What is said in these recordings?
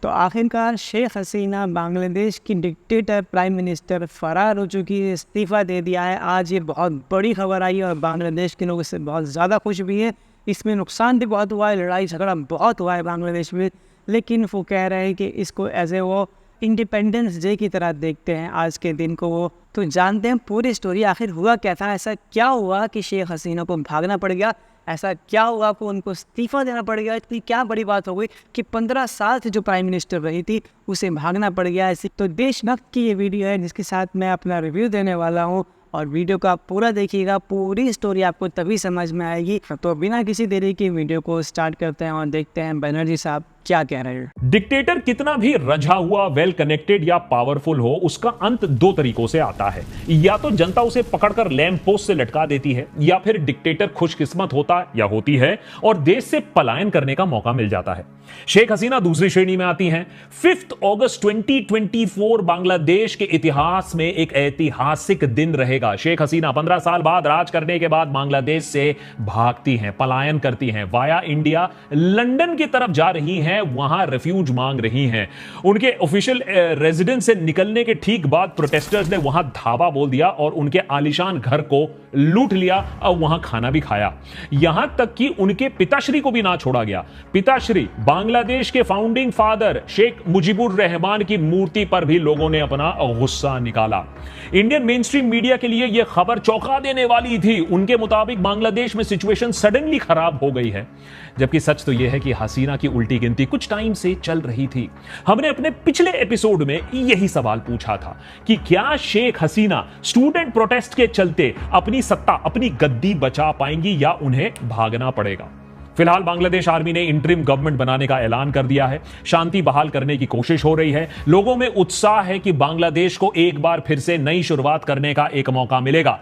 तो आखिरकार शेख हसीना बांग्लादेश की डिक्टेटर प्राइम मिनिस्टर फरार हो चुकी है, इस्तीफ़ा दे दिया है। आज ये बहुत बड़ी खबर आई है और बांग्लादेश के लोग इससे बहुत ज़्यादा खुश भी हैं। इसमें नुकसान भी बहुत हुआ है, लड़ाई झगड़ा बहुत हुआ है बांग्लादेश में, लेकिन वो कह रहे हैं कि इसको एज ए वो इंडिपेंडेंस डे की तरह देखते हैं आज के दिन को वो। तो जानते हैं पूरी स्टोरी, आखिर हुआ क्या था, ऐसा क्या हुआ कि शेख हसीना को भागना पड़ गया, ऐसा क्या हुआ कि उनको इस्तीफ़ा देना पड़ गया, इतनी क्या बड़ी बात हो गई कि 15 साल से जो प्राइम मिनिस्टर रही थी उसे भागना पड़ गया ऐसी। तो देशभक्त की ये वीडियो है जिसके साथ मैं अपना रिव्यू देने वाला हूँ और वीडियो को आप पूरा देखिएगा, पूरी स्टोरी आपको तभी समझ में आएगी। तो बिना किसी देरी के वीडियो को स्टार्ट करते हैं और देखते हैं बनर्जी साहब क्या कह रहे हैं। डिक्टेटर कितना भी रंझा हुआ, वेल कनेक्टेड या पावरफुल हो, उसका अंत दो तरीकों से आता है। या तो जनता उसे पकड़कर लैंप पोस्ट से लटका देती है, या फिर डिक्टेटर खुशकिस्मत होता या होती है और देश से पलायन करने का मौका मिल जाता है। शेख हसीना दूसरी श्रेणी में आती हैं। 5 अगस्त 2024 बांग्लादेश के इतिहास में एक ऐतिहासिक दिन रहेगा। शेख हसीना 15 साल बाद राज करने के बाद बांग्लादेश से भागती हैं, पलायन करती हैं, वाया इंडिया लंदन की तरफ जा रही हैं, वहां रेफ्यूज मांग रही हैं। उनके ऑफिशियल रेजिडेंस से निकलने के ठीक बाद प्रोटेस्टर्स ने वहां धावा बोल दिया और उनके आलीशान घर को लूट लिया और वहां खाना भी खाया। यहां तक कि उनके पिताश्री को भी ना छोड़ा गया। पिताश्री बांग्लादेश के फाउंडिंग फादर शेख मुजीबुर रहमान की मूर्ति पर भी लोगों ने अपना गुस्सा निकाला। इंडियन मेन स्ट्रीम मीडिया के लिए यह खबर चौंका देने वाली थी। उनके मुताबिक बांग्लादेश में सिचुएशन सडनली खराब हो गई है, जबकि सच तो यह है कि हसीना की उल्टी गिनती कुछ टाइम से चल रही थी। हमने अपने पिछले एपिसोड में यही सवाल पूछा था कि क्या शेख हसीना स्टूडेंट प्रोटेस्ट के चलते अपनी सत्ता, अपनी गद्दी बचा पाएंगी या उन्हें भागना पड़ेगा। फिलहाल बांग्लादेश आर्मी ने इंटरिम गवर्नमेंट बनाने का ऐलान कर दिया है। शांति बहाल करने की कोशिश हो रही है। लोगों में उत्साह है कि बांग्लादेश को एक बार फिर से नई शुरुआत करने का एक मौका मिलेगा,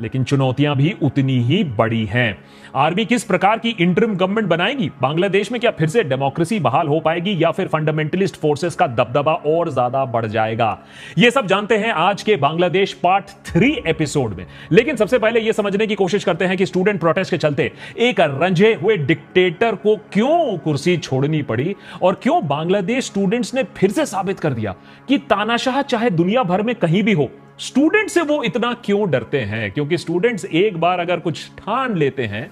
लेकिन चुनौतियां भी उतनी ही बड़ी हैं। आर्मी किस प्रकार की इंटरिम गवर्नमेंट बनाएगी? बांग्लादेश में क्या फिर से डेमोक्रेसी बहाल हो पाएगी या फिर फंडामेंटलिस्ट फोर्सेस का दबदबा और ज्यादा बढ़ जाएगा? यह सब जानते हैं आज के बांग्लादेश पार्ट 3 एपिसोड में। लेकिन सबसे पहले यह समझने की कोशिश करते हैं कि स्टूडेंट प्रोटेस्ट के चलते एक रंझे हुए डिक्टेटर को क्यों कुर्सी छोड़नी पड़ी और क्यों बांग्लादेश स्टूडेंट्स ने फिर से साबित कर दिया कि तानाशाह चाहे दुनिया भर में कहीं भी हो, स्टूडेंट से वो इतना क्यों डरते हैं। क्योंकि स्टूडेंट्स एक बार अगर कुछ ठान लेते हैं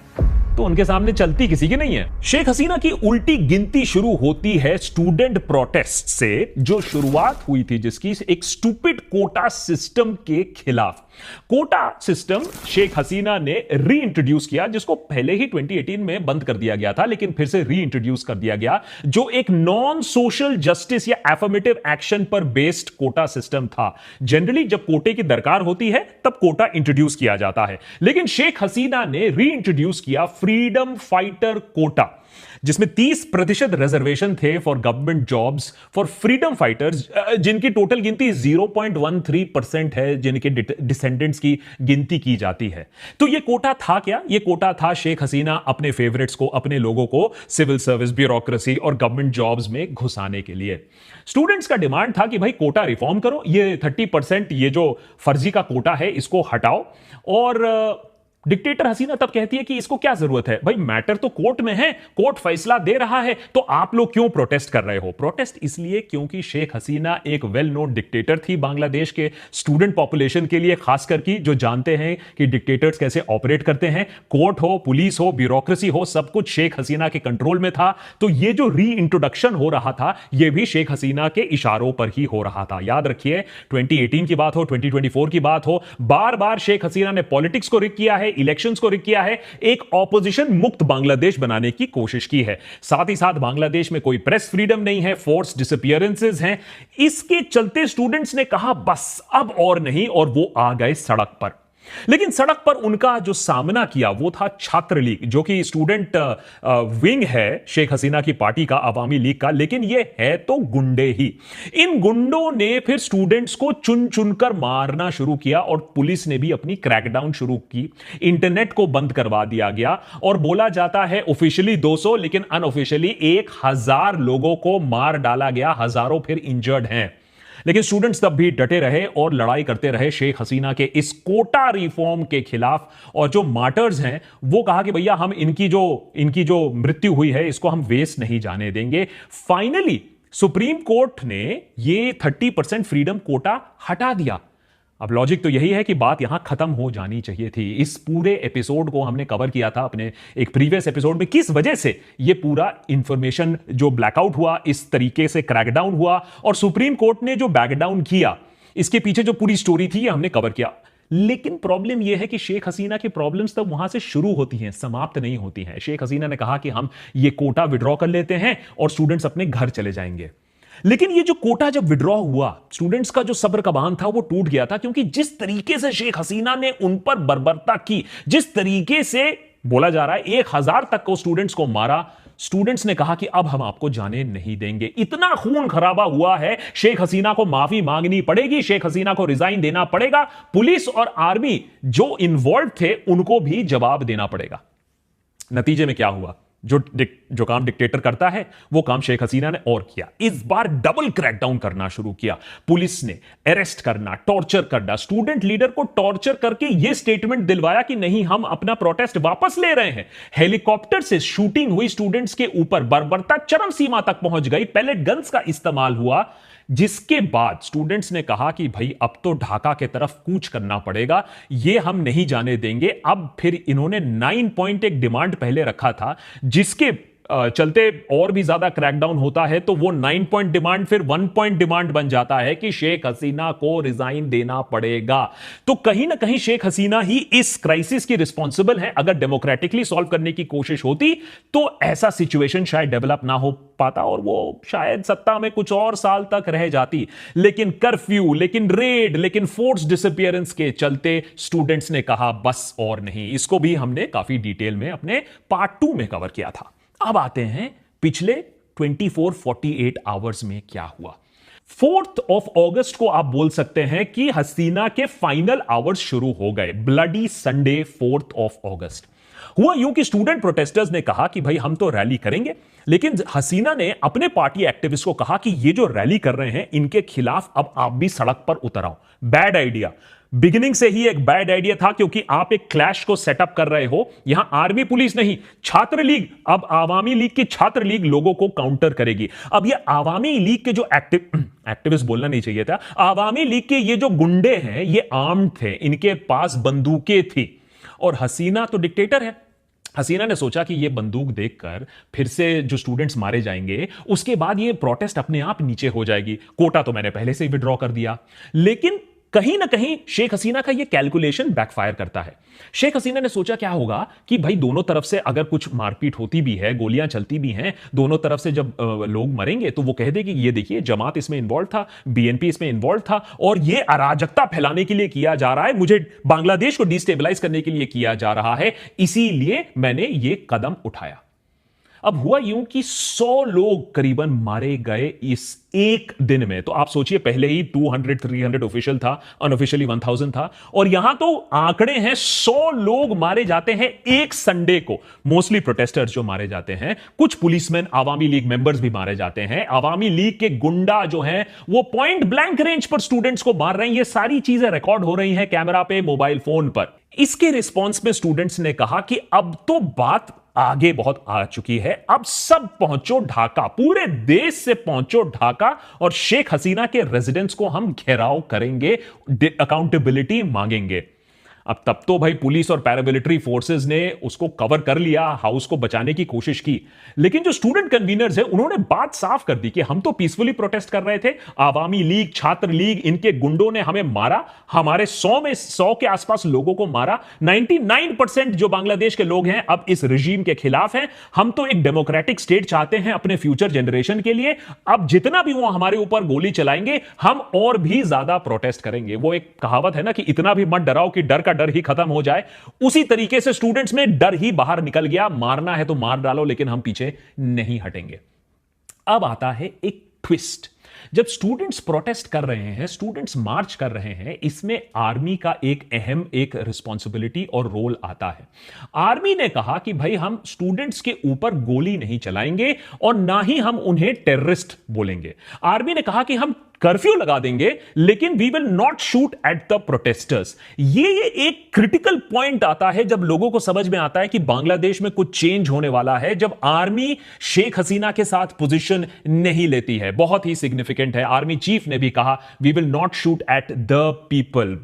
तो उनके सामने चलती किसी की नहीं है। शेख हसीना की उल्टी गिनती शुरू होती है स्टूडेंट प्रोटेस्ट से, जो शुरुआत हुई थी जिसकी एक स्टूपिड कोटा सिस्टम के खिलाफ। कोटा सिस्टम शेख हसीना ने री इंट्रोड्यूस किया, जिसको पहले ही 2018 में बंद कर दिया गया था, लेकिन फिर से री इंट्रोड्यूस कर दिया गया, जो एक नॉन सोशल जस्टिस या एफर्मेटिव एक्शन पर बेस्ड कोटा सिस्टम था। जनरली जब कोटे की दरकार होती है तब कोटा इंट्रोड्यूस किया जाता है, लेकिन शेख हसीना ने री इंट्रोड्यूस किया फ्रीडम फाइटर कोटा, जिसमें 30% रिजर्वेशन थे for government jobs for freedom fighters, जिनकी टोटल गिनती 0.13% है, जिनके डिसेंडेंट्स की गिनती की जाती है। तो यह कोटा था क्या? यह कोटा था शेख हसीना अपने फेवरेट्स को, अपने लोगों को सिविल सर्विस, ब्यूरोक्रेसी और गवर्नमेंट जॉब्स में घुसाने के लिए। स्टूडेंट्स का डिमांड था कि भाई कोटा रिफॉर्म करो, ये 30% ये जो फर्जी का कोटा है इसको हटाओ। और डिक्टेटर हसीना तब कहती है कि इसको क्या जरूरत है, भाई मैटर तो कोर्ट में है, कोर्ट फैसला दे रहा है, तो आप लोग क्यों प्रोटेस्ट कर रहे हो? प्रोटेस्ट इसलिए क्योंकि शेख हसीना एक वेल नोन डिक्टेटर थी बांग्लादेश के स्टूडेंट पॉपुलेशन के लिए, खासकर की जो जानते हैं कि डिक्टेटर्स कैसे ऑपरेट करते हैं। कोर्ट हो, पुलिस हो, ब्यूरोक्रेसी हो, सब कुछ शेख हसीना के कंट्रोल में था। तो ये जो री इंट्रोडक्शन हो रहा था, यह भी शेख हसीना के इशारों पर ही हो रहा था। याद रखिए, 2018 की बात हो, 2024 की बात हो, बार बार शेख हसीना ने पॉलिटिक्स को रिग किया है, इलेक्शंस को रिग किया है, एक ऑपोजिशन मुक्त बांग्लादेश बनाने की कोशिश की है। साथ ही साथ बांग्लादेश में कोई प्रेस फ्रीडम नहीं है, फोर्स डिसअपीयरेंसेस हैं। इसके चलते स्टूडेंट्स ने कहा बस अब और नहीं, और वो आ गए सड़क पर। लेकिन सड़क पर उनका जो सामना किया वो था छात्र लीग, जो कि स्टूडेंट विंग है शेख हसीना की पार्टी का, अवामी लीग का, लेकिन ये है तो गुंडे ही। इन गुंडों ने फिर स्टूडेंट्स को चुन चुनकर मारना शुरू किया और पुलिस ने भी अपनी क्रैकडाउन शुरू की। इंटरनेट को बंद करवा दिया गया और बोला जाता है ऑफिशियली 200 लेकिन अनऑफिशियली 1000 लोगों को मार डाला गया, हजारों फिर इंजर्ड हैं। लेकिन स्टूडेंट्स तब भी डटे रहे और लड़ाई करते रहे शेख हसीना के इस कोटा रिफॉर्म के खिलाफ। और जो मार्टर्स हैं वो कहा कि भैया हम इनकी जो मृत्यु हुई है इसको हम वेस्ट नहीं जाने देंगे। फाइनली सुप्रीम कोर्ट ने ये 30% फ्रीडम कोटा हटा दिया। अब लॉजिक तो यही है कि बात यहां खत्म हो जानी चाहिए थी। इस पूरे एपिसोड को हमने कवर किया था अपने एक प्रीवियस एपिसोड में, किस वजह से ये पूरा इंफॉर्मेशन जो ब्लैकआउट हुआ, इस तरीके से क्रैकडाउन हुआ और सुप्रीम कोर्ट ने जो बैकडाउन किया, इसके पीछे जो पूरी स्टोरी थी ये हमने कवर किया। लेकिन प्रॉब्लम यह है कि शेख हसीना की प्रॉब्लम्स तब वहां से शुरू होती हैं, समाप्त नहीं होती हैं। शेख हसीना ने कहा कि हम ये कोटा विड्रॉ कर लेते हैं और स्टूडेंट्स अपने घर चले जाएंगे। लेकिन ये जो कोटा जब विड्रॉ हुआ, स्टूडेंट्स का जो सब्र का बांध था वो टूट गया था, क्योंकि जिस तरीके से शेख हसीना ने उन पर बर्बरता की, जिस तरीके से बोला जा रहा है 1000 तक को स्टूडेंट्स को मारा, स्टूडेंट्स ने कहा कि अब हम आपको जाने नहीं देंगे। इतना खून खराबा हुआ है, शेख हसीना को माफी मांगनी पड़ेगी, शेख हसीना को रिजाइन देना पड़ेगा, पुलिस और आर्मी जो इन्वॉल्व थे उनको भी जवाब देना पड़ेगा। नतीजे में क्या हुआ? जो काम डिक्टेटर करता है वो काम शेख हसीना ने और किया। इस बार डबल क्रैकडाउन करना शुरू किया। पुलिस ने अरेस्ट करना, टॉर्चर करना, स्टूडेंट लीडर को टॉर्चर करके यह स्टेटमेंट दिलवाया कि नहीं, हम अपना प्रोटेस्ट वापस ले रहे हैं। हेलीकॉप्टर से शूटिंग हुई स्टूडेंट्स के ऊपर, बर्बरता चरम सीमा तक पहुंच गई, पैलेट गन्स का इस्तेमाल हुआ, जिसके बाद स्टूडेंट्स ने कहा कि भाई अब तो ढाका के तरफ कूच करना पड़ेगा, ये हम नहीं जाने देंगे। अब फिर इन्होंने 9 पॉइंट एक डिमांड पहले रखा था, जिसके चलते और भी ज्यादा क्रैकडाउन होता है, तो वो 9 पॉइंट डिमांड फिर 1 पॉइंट डिमांड बन जाता है कि शेख हसीना को रिजाइन देना पड़ेगा। तो कहीं ना कहीं शेख हसीना ही इस क्राइसिस की रिस्पॉन्सिबल है। अगर डेमोक्रेटिकली सॉल्व करने की कोशिश होती तो ऐसा सिचुएशन शायद डेवलप ना हो पाता और वो शायद सत्ता में कुछ और साल तक रह जाती। लेकिन कर्फ्यू, लेकिन रेड, लेकिन फोर्स डिसअपियरेंस के चलते स्टूडेंट्स ने कहा बस और नहीं। इसको भी हमने काफी डिटेल में अपने पार्ट 2 में कवर किया था। अब आते हैं पिछले 24-48 आवर्स में क्या हुआ। 4th of August को आप बोल सकते हैं कि हसीना के फाइनल आवर्स शुरू हो गए। Bloody Sunday 4th of August हुआ यूं कि स्टूडेंट प्रोटेस्टर्स ने कहा कि भाई हम तो रैली करेंगे, लेकिन हसीना ने अपने पार्टी एक्टिविस्ट को कहा कि ये जो रैली कर रहे हैं इनके खिलाफ अब आप भी सड़क पर उतर आओ। बैड आइडिया, बिगिनिंग से ही एक बैड आइडिया था, क्योंकि आप एक क्लैश को सेटअप कर रहे हो। यहां आर्मी पुलिस नहीं, छात्र लीग, अब आवामी लीग की छात्र लीग लोगों को काउंटर करेगी। अब ये आवामी लीग के जो एक्टिविस्ट बोलना नहीं चाहिए था, आवामी लीग के ये जो गुंडे हैं ये आर्म्ड थे, इनके पास बंदूकें थी और हसीना तो डिक्टेटर है। हसीना ने सोचा कि ये बंदूक देखकर फिर से जो स्टूडेंट्स मारे जाएंगे, उसके बाद ये प्रोटेस्ट अपने आप नीचे हो जाएगी। कोटा तो मैंने पहले से ही विड्रॉ कर दिया। लेकिन कहीं ना कहीं शेख हसीना का यह कैलकुलेशन बैकफायर करता है। शेख हसीना ने सोचा क्या होगा कि भाई दोनों तरफ से अगर कुछ मारपीट होती भी है, गोलियां चलती भी हैं, दोनों तरफ से जब लोग मरेंगे तो वो कह दे कि ये देखिए जमात इसमें इन्वॉल्व था, बीएनपी इसमें इन्वॉल्व था और ये अराजकता फैलाने के लिए किया जा रहा है, मुझे बांग्लादेश को डिस्टेबलाइज करने के लिए किया जा रहा है, इसीलिए मैंने ये कदम उठाया। अब हुआ यूं कि 100 लोग करीबन मारे गए इस एक दिन में। तो आप सोचिए, पहले ही 200-300 ऑफिशियल था, अनऑफिशियली 1000 था, और यहां तो आंकड़े हैं 100 लोग मारे जाते हैं एक संडे को। मोस्टली प्रोटेस्टर्स जो मारे जाते हैं, कुछ पुलिसमैन, आवामी लीग मेंबर्स भी मारे जाते हैं, आवामी लीग के गुंडा जो हैं वो पॉइंट ब्लैंक रेंज पर स्टूडेंट्स को मार रहे हैं। ये सारी चीजें रिकॉर्ड हो रही हैं कैमरा पे, मोबाइल फोन पर। इसके रिस्पॉन्स में स्टूडेंट्स ने कहा कि अब तो बात आगे बहुत आ चुकी है, अब सब पहुंचो ढाका, पूरे देश से पहुंचो ढाका और शेख हसीना के रेजिडेंट्स को हम घेराव करेंगे, अकाउंटेबिलिटी मांगेंगे। अब तब तो भाई पुलिस और पैरामिलिट्री फोर्सेस ने उसको कवर कर लिया, हाउस को बचाने की कोशिश की, लेकिन जो स्टूडेंट कन्वीनर्स हैं उन्होंने बात साफ कर दी कि हम तो पीसफुली प्रोटेस्ट कर रहे थे, आवामी लीग, छात्र लीग, इनके गुंडों ने हमें मारा, हमारे 100 के आसपास लोगों को मारा। 99% जो बांग्लादेश के लोग हैं अब इस रिजीम के खिलाफ हैं। हम तो एक डेमोक्रेटिक स्टेट चाहते हैं अपने फ्यूचर जनरेशन के लिए। अब जितना भी वो हमारे ऊपर गोली चलाएंगे हम और भी ज्यादा प्रोटेस्ट करेंगे। वो एक कहावत है ना कि इतना भी मत डराओ कि डर का डर ही खत्म हो जाए, उसी तरीके से स्टूडेंट्स में डर ही बाहर निकल गया। मारना है तो मार डालो, लेकिन हम पीछे नहीं हटेंगे। अब आता है एक ट्विस्ट। जब स्टूडेंट्स प्रोटेस्ट कर रहे हैं, स्टूडेंट्स मार्च कर रहे हैं, इसमें आर्मी का एक अहम एक रिस्पॉन्सिबिलिटी और रोल आता है। आर्मी ने कहा कि भाई हम स्टूडेंट्स के ऊपर गोली नहीं चलाएंगे और ना ही हम उन्हें टेररिस्ट बोलेंगे। आर्मी ने कहा कि हम कर्फ्यू लगा देंगे लेकिन we will not shoot at the protesters. ये एक क्रिटिकल पॉइंट आता है जब लोगों को समझ में आता है कि बांग्लादेश में कुछ चेंज होने वाला है, जब आर्मी शेख हसीना के साथ पोजीशन नहीं लेती है। बहुत ही सिग्निफिकेंट है, आर्मी चीफ ने भी कहा we will not shoot at the people.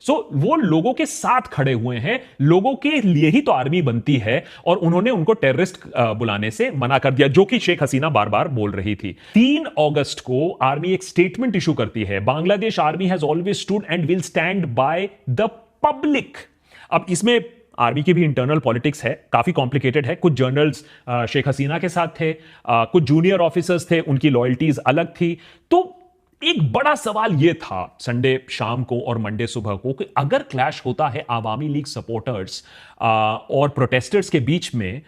So वो लोगों के साथ खड़े हुए हैं, लोगों के लिए ही तो आर्मी बनती है, और उन्होंने उनको टेररिस्ट बुलाने से मना कर दिया, जो कि शेख हसीना बार बार बोल रही थी। 3 अगस्त को आर्मी एक स्टेटमेंट इशू करती है, Bangladesh army has always stood and will stand by the public. अब इसमें आर्मी की भी इंटरनल पॉलिटिक्स है, काफी कॉम्प्लिकेटेड है। कुछ जनरल्स शेख हसीना के साथ थे, कुछ जूनियर ऑफिसर्स थे, उनकी लॉयल्टीज अलग थी। तो एक बड़ा सवाल यह था संडे शाम को और मंडे सुबह को कि अगर क्लैश होता है आवामी लीग सपोर्टर्स और प्रोटेस्टर्स के बीच में,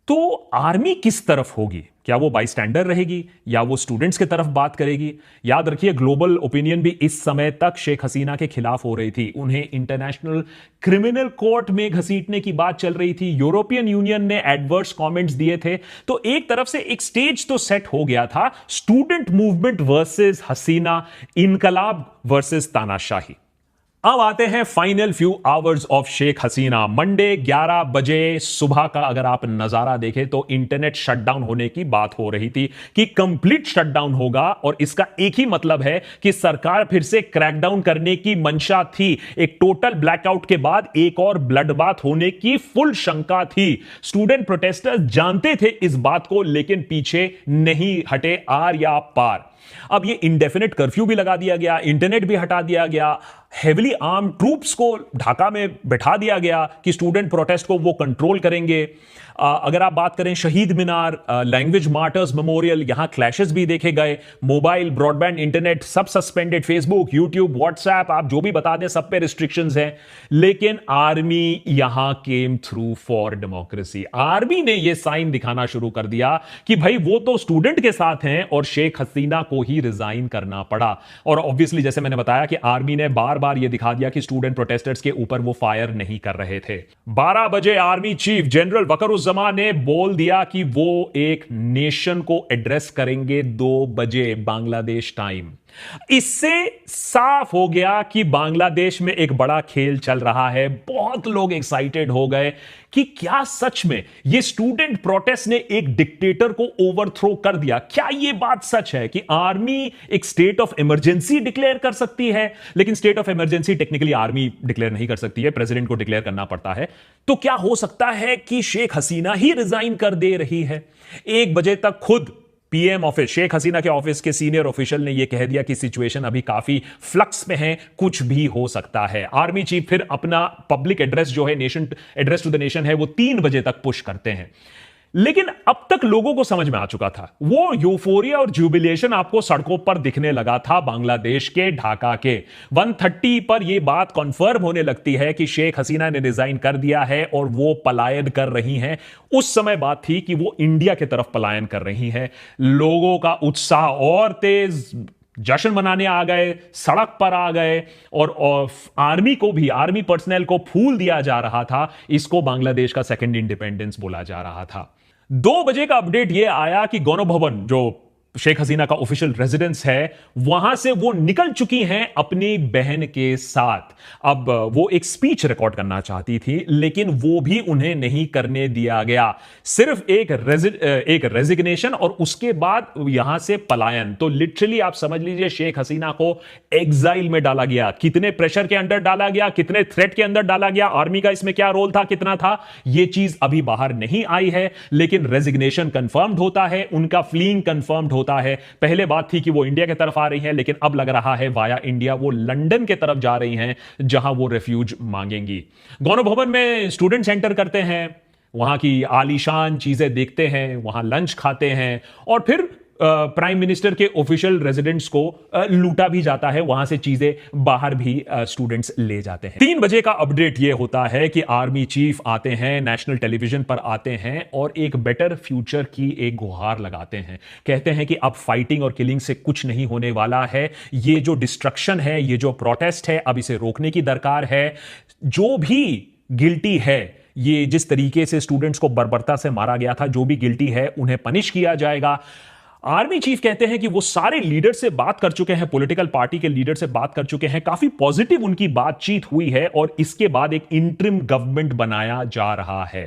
तो आर्मी किस तरफ होगी? क्या वो बाईस्टैंडर रहेगी या वो स्टूडेंट्स की तरफ बात करेगी? याद रखिए, ग्लोबल ओपिनियन भी इस समय तक शेख हसीना के खिलाफ हो रही थी। उन्हें इंटरनेशनल क्रिमिनल कोर्ट में घसीटने की बात चल रही थी, यूरोपियन यूनियन ने एडवर्स कमेंट्स दिए थे। तो एक तरफ से एक स्टेज तो सेट हो गया था, स्टूडेंट मूवमेंट वर्सेस हसीना, इनकलाब वर्सेस तानाशाही। अब आते हैं final few hours of Sheikh Hasina. Monday 11 बजे सुबह का अगर आप नजारा देखें तो इंटरनेट शटडाउन होने की बात हो रही थी कि कंप्लीट शटडाउन होगा, और इसका एक ही मतलब है कि सरकार फिर से क्रैकडाउन करने की मंशा थी। एक टोटल ब्लैकआउट के बाद एक और ब्लडबाथ होने की फुल शंका थी। स्टूडेंट प्रोटेस्टर्स जानते थे इस बात को, लेकिन पीछे नहीं हटे आर या पार। अब ये इंडेफिनिट कर्फ्यू भी लगा दिया गया, इंटरनेट भी हटा दिया गया, हेविली आर्म ट्रूप्स को ढाका में बैठा दिया गया कि स्टूडेंट प्रोटेस्ट को वो कंट्रोल करेंगे। अगर आप बात करें शहीद मीनार, लैंग्वेज मार्टर्स मेमोरियल, यहां क्लैशेस भी देखे गए। मोबाइल, ब्रॉडबैंड, इंटरनेट सब सस्पेंडेड, फेसबुक, यूट्यूब, व्हाट्सएप, आप जो भी बता दें सब पे रिस्ट्रिक्शंस हैं। लेकिन आर्मी यहां came through for democracy. Army ने यह साइन दिखाना शुरू कर दिया कि भाई वो तो स्टूडेंट के साथ हैं, और शेख हसीना को ही रिजाइन करना पड़ा। और ऑब्वियसली जैसे मैंने बताया कि आर्मी ने बार बार यह दिखा दिया कि स्टूडेंट प्रोटेस्टर्स के ऊपर वो फायर नहीं कर रहे थे। 12 बजे आर्मी चीफ जनरल वकरुज्जमा ने बोल दिया कि वो एक नेशन को एड्रेस करेंगे 2 बजे बांग्लादेश टाइम। इससे साफ हो गया कि बांग्लादेश में एक बड़ा खेल चल रहा है। बहुत लोग एक्साइटेड हो गए कि क्या सच में ये स्टूडेंट प्रोटेस्ट ने एक डिक्टेटर को ओवरथ्रो कर दिया? क्या ये बात सच है कि आर्मी एक स्टेट ऑफ इमरजेंसी डिक्लेयर कर सकती है? लेकिन state of emergency technically army declare नहीं कर सकती है, प्रेसिडेंट को डिक्लेयर करना पड़ता है। तो क्या हो सकता है कि शेख हसीना ही रिजाइन कर दे रही है? 1 बजे तक खुद पीएम ऑफिस, शेख हसीना के ऑफिस के सीनियर ऑफिशियल ने यह कह दिया कि सिचुएशन अभी काफी फ्लक्स में है, कुछ भी हो सकता है। आर्मी चीफ फिर अपना पब्लिक एड्रेस जो है, nation address to the nation है, वो 3 बजे तक पुश करते हैं। लेकिन अब तक लोगों को समझ में आ चुका था, वो यूफोरिया और जुबिलेशन आपको सड़कों पर दिखने लगा था बांग्लादेश के ढाका के 130 पर यह बात कंफर्म होने लगती है कि शेख हसीना ने रिजाइन कर दिया है और वो पलायन कर रही हैं। उस समय बात थी कि वो इंडिया की तरफ पलायन कर रही हैं। लोगों का उत्साह और तेज, जश्न मनाने आ गए, सड़क पर आ गए, और आर्मी को भी, आर्मी पर्सनल को फूल दिया जा रहा था। इसको बांग्लादेश का सेकंड इंडिपेंडेंस बोला जा रहा था। 2 बजे का अपडेट यह आया कि गौरव भवन, जो शेख हसीना का ऑफिशियल रेजिडेंस है, वहां से वो निकल चुकी हैं अपनी बहन के साथ। अब वो एक स्पीच रिकॉर्ड करना चाहती थी, लेकिन वो भी उन्हें नहीं करने दिया गया। सिर्फ एक रेजिग्नेशन और उसके बाद यहां से पलायन। तो लिटरली आप समझ लीजिए शेख हसीना को एग्जाइल में डाला गया। कितने प्रेशर के अंदर डाला गया, कितने थ्रेट के अंदर डाला गया, आर्मी का इसमें क्या रोल था, कितना था, यह चीज अभी बाहर नहीं आई है। लेकिन रेजिग्नेशन कंफर्म्ड होता है, उनका फ्लीइंग कंफर्म्ड होता है। पहले बात थी कि वो इंडिया की तरफ आ रही हैं, लेकिन अब लग रहा है वाया इंडिया वो लंदन की तरफ जा रही हैं, जहां वो रेफ्यूज मांगेंगी। गौरव भवन में स्टूडेंट्स एंटर करते हैं, वहां की आलीशान चीजें देखते हैं, वहां लंच खाते हैं, और फिर प्राइम मिनिस्टर के ऑफिशियल रेजिडेंट्स को लूटा भी जाता है। वहां से चीजें बाहर भी स्टूडेंट्स ले जाते हैं। 3 बजे का अपडेट यह होता है कि आर्मी चीफ आते हैं, नेशनल टेलीविजन पर आते हैं और एक बेटर फ्यूचर की एक गुहार लगाते हैं। कहते हैं कि अब फाइटिंग और किलिंग से कुछ नहीं होने वाला है। ये जो डिस्ट्रक्शन है, ये जो प्रोटेस्ट है, अब इसे रोकने की दरकार है। जो भी गिल्टी है, ये जिस तरीके से स्टूडेंट्स को बर्बरता से मारा गया था, जो भी गिल्टी है उन्हें पनिश किया जाएगा। आर्मी चीफ कहते हैं कि वो सारे लीडर से बात कर चुके हैं, पॉलिटिकल पार्टी के लीडर से बात कर चुके हैं, काफी पॉजिटिव उनकी बातचीत हुई है और इसके बाद एक इंटरिम गवर्नमेंट बनाया जा रहा है।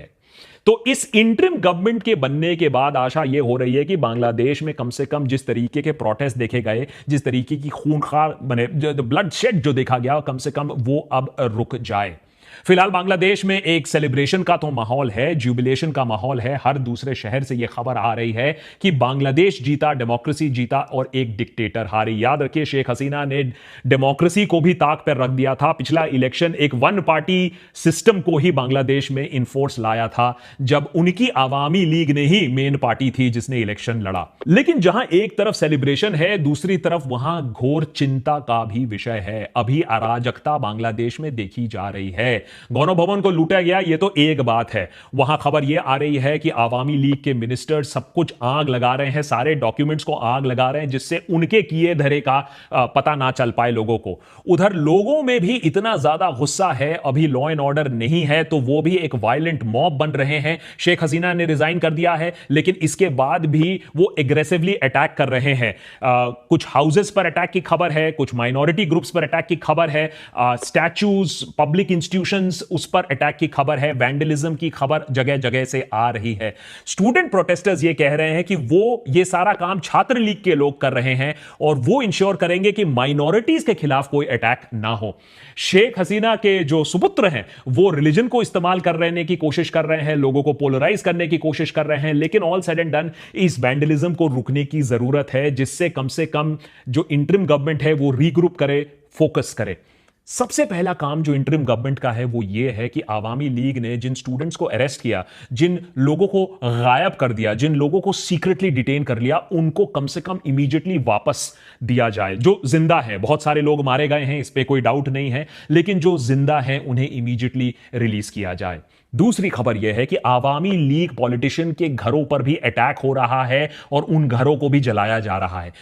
तो इस इंटरिम गवर्नमेंट के बनने के बाद आशा यह हो रही है कि बांग्लादेश में कम से कम जिस तरीके के प्रोटेस्ट देखे गए, जिस तरीके की खूंखार बने ब्लड शेड जो देखा गया, कम से कम वो अब रुक जाए। फिलहाल बांग्लादेश में एक सेलिब्रेशन का तो माहौल है, जुबिलेशन का माहौल है। हर दूसरे शहर से यह खबर आ रही है कि बांग्लादेश जीता, डेमोक्रेसी जीता और एक डिक्टेटर हारी। याद रखिए, शेख हसीना ने डेमोक्रेसी को भी ताक पर रख दिया था। पिछला इलेक्शन एक वन पार्टी सिस्टम को ही बांग्लादेश में इन्फोर्स लाया था, जब उनकी आवामी लीग ने ही मेन पार्टी थी जिसने इलेक्शन लड़ा। लेकिन जहां एक तरफ सेलिब्रेशन है, दूसरी तरफ वहां घोर चिंता का भी विषय है। अभी अराजकता बांग्लादेश में देखी जा रही है। गौरव भवन को लूटा गया, यह तो एक बात है। वहां खबर यह आ रही है कि आवामी लीग के मिनिस्टर सब कुछ आग लगा रहे हैं, सारे डॉक्यूमेंट्स को आग लगा रहे हैं, जिससे उनके किए धरे का पता ना चल पाए लोगों को। उधर लोगों में भी इतना ज्यादा गुस्सा है, अभी लॉ एंड ऑर्डर नहीं है, तो वो भी एक वायलेंट मॉब बन रहे हैं। शेख हसीना ने रिजाइन कर दिया है, लेकिन इसके बाद भी वो एग्रेसिवली अटैक कर रहे हैं। कुछ हाउसेस पर अटैक की खबर है, कुछ माइनॉरिटी ग्रुप्स पर अटैक की खबर है, स्टैच्यूज, पब्लिक इंस्टीट्यूशन उस पर अटैक की खबर है, वैंडलिज्म की खबर जगह जगह से आ रही है। स्टूडेंट प्रोटेस्टर्स ये कह रहे हैं कि वो ये सारा काम छात्र लीग के लोग कर रहे हैं और वो इंश्योर करेंगे कि माइनॉरिटीज के खिलाफ कोई अटैक ना हो। शेख हसीना के जो सुपुत्र हैं वो रिलीजन को इस्तेमाल करने की कोशिश कर रहे हैं, लोगों को पोलराइज करने की कोशिश कर रहे हैं, लेकिन ऑल सेड एंड डन इस वैंडलिज्म को रुकने की जरूरत है, जिससे कम से कम जो इंटरिम गवर्नमेंट है वो रीग्रुप करे, फोकस करे। सबसे पहला काम जो इंटरिम गवर्नमेंट का है वो ये है कि आवामी लीग ने जिन स्टूडेंट्स को अरेस्ट किया, जिन लोगों को गायब कर दिया, जिन लोगों को सीक्रेटली डिटेन कर लिया, उनको कम से कम इमीडिएटली वापस दिया जाए। जो जिंदा है, बहुत सारे लोग मारे गए हैं, इस पे कोई डाउट नहीं है, लेकिन जो जिंदा है उन्हें इमीडिएटली रिलीज किया जाए। दूसरी खबर यह है कि आवामी लीग पॉलिटिशियन के घरों पर भी अटैक हो रहा है और उन घरों को भी जलाया जा रहा है।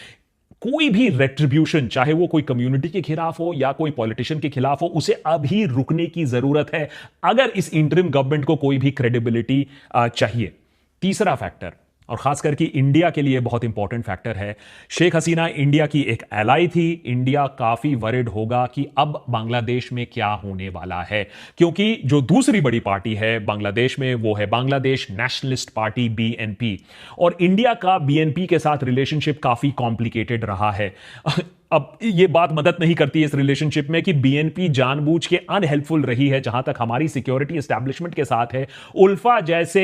कोई भी रेट्रिब्यूशन, चाहे वो कोई कम्युनिटी के खिलाफ हो या कोई पॉलिटिशियन के खिलाफ हो, उसे अभी रुकने की जरूरत है अगर इस इंटरिम गवर्नमेंट को कोई भी क्रेडिबिलिटी चाहिए। तीसरा फैक्टर, और खास करके इंडिया के लिए बहुत इंपॉर्टेंट फैक्टर है, शेख हसीना इंडिया की एक एलाई थी। इंडिया काफी वरिड होगा कि अब बांग्लादेश में क्या होने वाला है, क्योंकि जो दूसरी बड़ी पार्टी है बांग्लादेश में वो है बांग्लादेश नेशनलिस्ट पार्टी, बीएनपी, और इंडिया का बीएनपी के साथ रिलेशनशिप काफी कॉम्प्लिकेटेड रहा है। अब ये बात मदद नहीं करती है इस रिलेशनशिप में कि बीएनपी जानबूझ के अनहेल्पफुल रही है जहां तक हमारी सिक्योरिटी एस्टैब्लिशमेंट के साथ है। उल्फा जैसे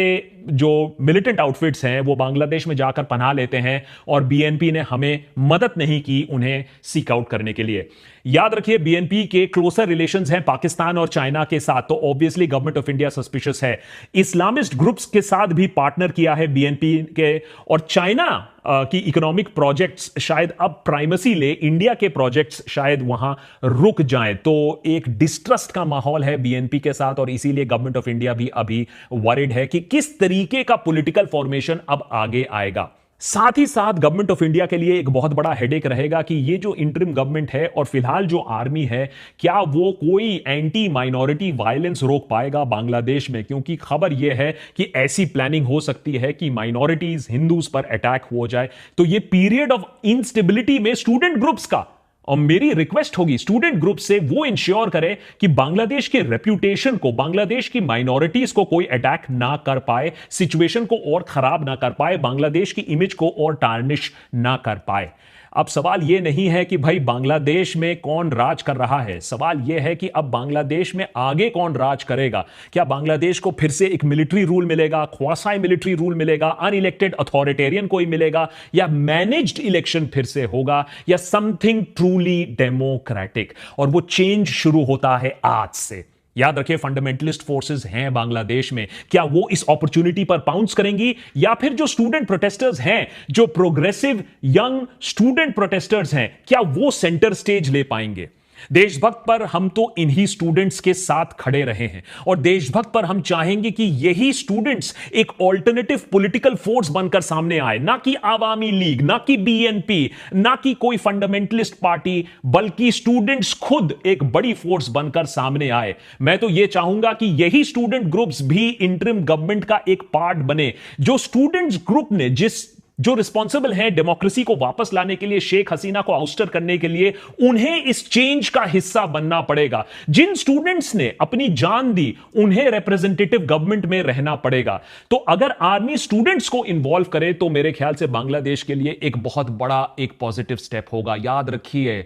जो मिलिटेंट आउटफिट्स हैं वो बांग्लादेश में जाकर पनाह लेते हैं और बीएनपी ने हमें मदद नहीं की उन्हें सीक आउट करने के लिए। याद रखिए, बीएनपी के क्लोजर रिलेशंस हैं पाकिस्तान और चाइना के साथ, तो obviously government of India suspicious है। इस्लामिस्ट ग्रुप्स के साथ भी पार्टनर किया है बीएनपी के, और चाइना की इकोनॉमिक प्रोजेक्ट्स शायद अब प्राइमेसी ले, इंडिया के प्रोजेक्ट्स शायद वहां रुक जाएं। तो एक डिस्ट्रस्ट का माहौल है बीएनपी के साथ, और इसीलिए गवर्नमेंट ऑफ इंडिया भी अभी वरिड है कि किस तरीके का पॉलिटिकल फॉर्मेशन अब आगे आएगा। साथ ही साथ गवर्नमेंट ऑफ इंडिया के लिए एक बहुत बड़ा हेडेक रहेगा कि ये जो इंटरिम गवर्नमेंट है और फिलहाल जो आर्मी है, क्या वो कोई एंटी माइनॉरिटी वायलेंस रोक पाएगा बांग्लादेश में, क्योंकि खबर यह है कि ऐसी प्लानिंग हो सकती है कि माइनॉरिटीज, हिंदूज पर अटैक हो जाए। तो ये पीरियड ऑफ इंस्टेबिलिटी में स्टूडेंट ग्रुप्स का, और मेरी रिक्वेस्ट होगी स्टूडेंट ग्रुप से, वो इंश्योर करे कि बांग्लादेश के रेप्यूटेशन को, बांग्लादेश की माइनॉरिटीज को कोई अटैक ना कर पाए, सिचुएशन को और खराब ना कर पाए, बांग्लादेश की इमेज को और टार्निश ना कर पाए। अब सवाल यह नहीं है कि भाई बांग्लादेश में कौन राज कर रहा है, सवाल यह है कि अब बांग्लादेश में आगे कौन राज करेगा। क्या बांग्लादेश को फिर से एक मिलिट्री रूल मिलेगा, ख्वासाई मिलिट्री रूल मिलेगा, अनइलेक्टेड अथॉरिटेरियन कोई मिलेगा, या मैनेज्ड इलेक्शन फिर से होगा, या समथिंग ट्रूली डेमोक्रेटिक। और वो चेंज शुरू होता है आज से। याद रखिए, फंडामेंटलिस्ट फोर्सेस हैं बांग्लादेश में, क्या वो इस अपॉर्चुनिटी पर पाउंस करेंगी, या फिर जो स्टूडेंट प्रोटेस्टर्स हैं, जो प्रोग्रेसिव यंग स्टूडेंट प्रोटेस्टर्स हैं, क्या वो सेंटर स्टेज ले पाएंगे। देशभक्त पर हम तो इन्हीं स्टूडेंट्स के साथ खड़े रहे हैं, और देशभक्त पर हम चाहेंगे कि यही स्टूडेंट्स एक ऑल्टरनेटिव पॉलिटिकल फोर्स बनकर सामने आए, ना कि आवामी लीग, ना कि बीएनपी, ना कि कोई फंडामेंटलिस्ट पार्टी, बल्कि स्टूडेंट्स खुद एक बड़ी फोर्स बनकर सामने आए। मैं तो यह चाहूंगा कि यही स्टूडेंट ग्रुप्स भी इंटरिम गवर्नमेंट का एक पार्ट बने। जो स्टूडेंट्स ग्रुप ने जिस जो रिस्पॉन्सिबल हैं डेमोक्रेसी को वापस लाने के लिए, शेख हसीना को आउस्टर करने के लिए, उन्हें इस चेंज का हिस्सा बनना पड़ेगा। जिन स्टूडेंट्स ने अपनी जान दी, उन्हें रिप्रेजेंटेटिव गवर्नमेंट में रहना पड़ेगा। तो अगर आर्मी स्टूडेंट्स को इन्वॉल्व करे तो मेरे ख्याल से बांग्लादेश के लिए एक बहुत बड़ा एक पॉजिटिव स्टेप होगा। याद रखिए,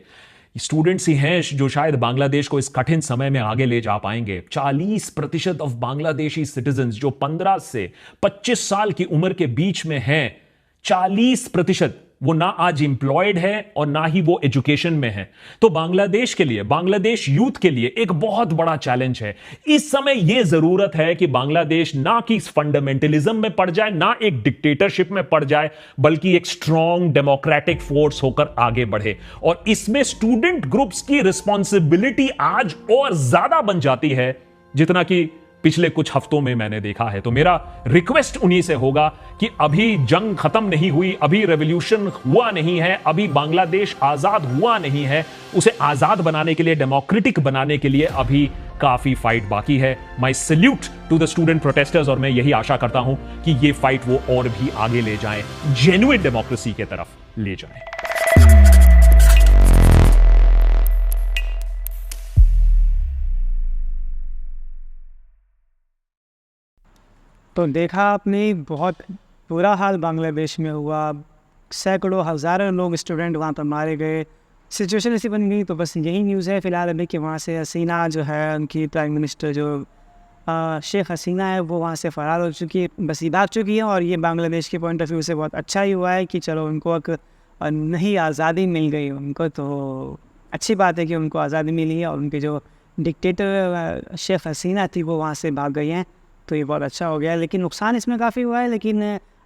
स्टूडेंट्स ही हैं जो शायद बांग्लादेश को इस कठिन समय में आगे ले जा पाएंगे। 40% ऑफ बांग्लादेशी सिटीजन जो 15 से 25 साल की उम्र के बीच में हैं, 40% वो ना आज एम्प्लॉयड है और ना ही वो एजुकेशन में है। तो बांग्लादेश के लिए, बांग्लादेश यूथ के लिए एक बहुत बड़ा चैलेंज है। इस समय यह जरूरत है कि बांग्लादेश ना कि फंडामेंटलिज्म में पड़ जाए, ना एक डिक्टेटरशिप में पड़ जाए, बल्कि एक स्ट्रॉन्ग डेमोक्रेटिक फोर्स होकर आगे बढ़े। और इसमें स्टूडेंट ग्रुप्स की रिस्पॉन्सिबिलिटी आज और ज्यादा बन जाती है जितना कि पिछले कुछ हफ्तों में मैंने देखा है। तो मेरा रिक्वेस्ट उन्हीं से होगा कि अभी जंग खत्म नहीं हुई, अभी रेवोल्यूशन हुआ नहीं है, अभी बांग्लादेश आजाद हुआ नहीं है। उसे आजाद बनाने के लिए, डेमोक्रेटिक बनाने के लिए अभी काफी फाइट बाकी है। My salute to the student protesters, और मैं यही आशा करता हूं कि ये फाइट वो और भी आगे ले जाएं, जेन्युइन डेमोक्रेसी की तरफ ले जाएं। तो देखा आपने, बहुत बुरा हाल बांग्लादेश में हुआ। सैकड़ों हज़ारों लोग, स्टूडेंट वहाँ पर मारे गए। सिचुएशन ऐसी बन गई। तो बस यही न्यूज़ है फ़िलहाल अभी कि वहाँ से हसीना जो है, उनकी प्राइम मिनिस्टर जो शेख हसीना है, वो वहाँ से फ़रार हो चुकी है, बस ये भाग चुकी है। और ये बांग्लादेश के पॉइंट ऑफ व्यू से बहुत अच्छा ही हुआ है कि चलो उनको एक नई आज़ादी मिल गई उनको। तो अच्छी बात है कि उनको आज़ादी मिली है और उनके जो डिक्टेटर शेख हसीना थी वो वहाँ से भाग गई हैं। तो ये बहुत अच्छा हो गया है। लेकिन नुकसान इसमें काफ़ी हुआ है। लेकिन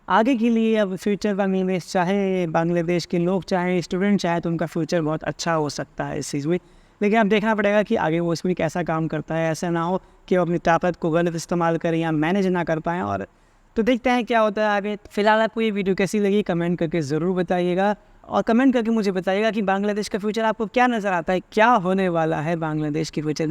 आगे के लिए अब फ्यूचर बांग्लादेश, चाहे बांग्लादेश के लोग चाहे स्टूडेंट चाहे, तो उनका फ्यूचर बहुत अच्छा हो सकता है इस चीज़ में। लेकिन अब देखना पड़ेगा कि आगे वो इसमें कैसा काम करता है। ऐसा ना हो कि वो अपनी ताकत को गलत इस्तेमाल करें या मैनेज ना कर पाएँ। और तो देखते हैं क्या होता है आगे। फिलहाल आपको ये वीडियो कैसी लगी कमेंट करके ज़रूर बताइएगा। और कमेंट करके मुझे बताइएगा कि बांग्लादेश का फ्यूचर आपको क्या नज़र आता है, क्या होने वाला है बांग्लादेश के फ्यूचर।